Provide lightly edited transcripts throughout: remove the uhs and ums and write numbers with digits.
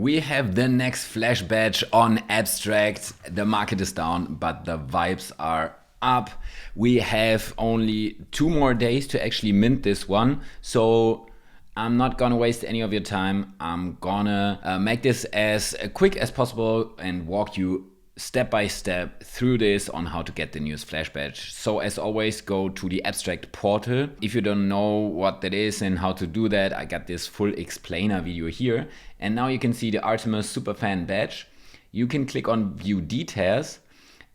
We have the next flash badge on Abstract. The market is down, but the vibes are up. We have only 2 more days to actually mint this one. So I'm not gonna waste any of your time. I'm gonna make this as quick as possible and walk you step by step through this on how to get the newest flash badge. So as always, go to the Abstract portal. If you don't know what that is and how to do that, I got this full explainer video here. And now you can see the ARTMS Superfan badge. You can click on view details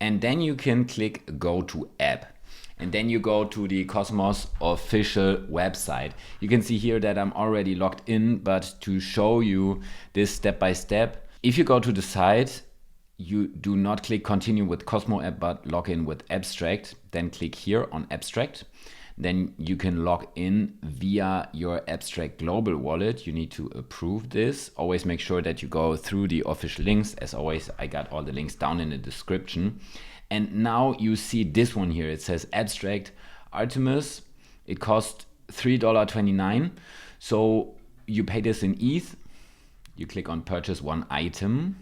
and then you can click go to app. And then you go to the Cosmos official website. You can see here that I'm already logged in, but to show you this step by step, if you go to the site, you do not click continue with Cosmo app, but log in with Abstract. Then click here on Abstract. Then you can log in via your Abstract global wallet. You need to approve this. Always make sure that you go through the official links. As always, I got all the links down in the description. And now you see this one here. It says Abstract ARTMS. It costs $3.29. So you pay this in ETH. You click on purchase one item.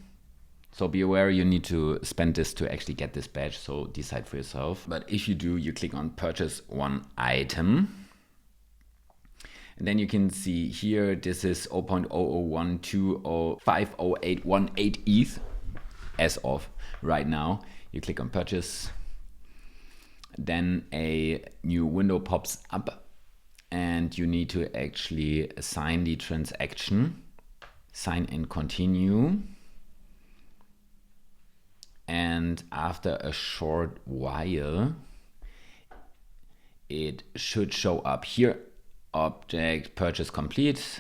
So be aware you need to spend this to actually get this badge, so decide for yourself. But if you do, you click on purchase one item. And then you can see here, this is 0.0012050818 ETH as of right now. You click on purchase. Then a new window pops up and you need to actually sign the transaction. Sign and continue. And after a short while, it should show up here. Object purchase complete.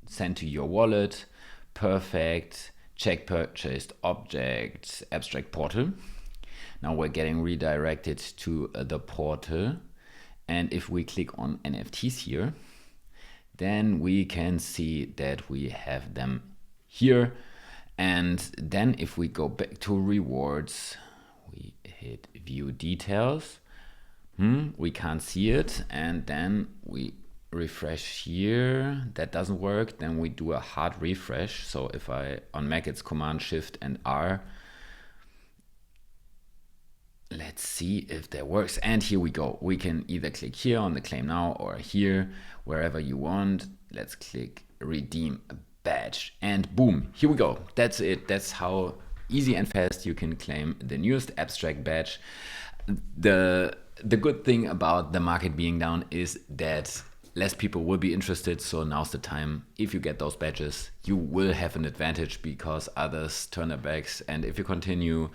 Send to your wallet. Perfect. Check purchased objects. Abstract portal. Now we're getting redirected to the portal. And if we click on NFTs here, then we can see that we have them here. And then if we go back to rewards, we hit view details. We can't see it. And then we refresh here. That doesn't work. Then we do a hard refresh. So if I on Mac, it's Command Shift and R. Let's see if that works. And here we go. We can either click here on the claim now or here, wherever you want. Let's click redeem badge and boom, here we go. That's it. That's how easy and fast you can claim the newest Abstract badge. The good thing about the market being down is that less people will be interested, so now's the time. If you get those badges, you will have an advantage because others turn their backs, and if you continue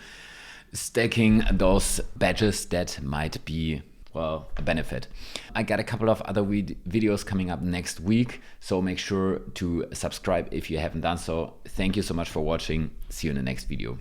stacking those badges, that might be, well, a benefit. I got a couple of other videos coming up next week, so make sure to subscribe if you haven't done so. Thank you so much for watching. See you in the next video.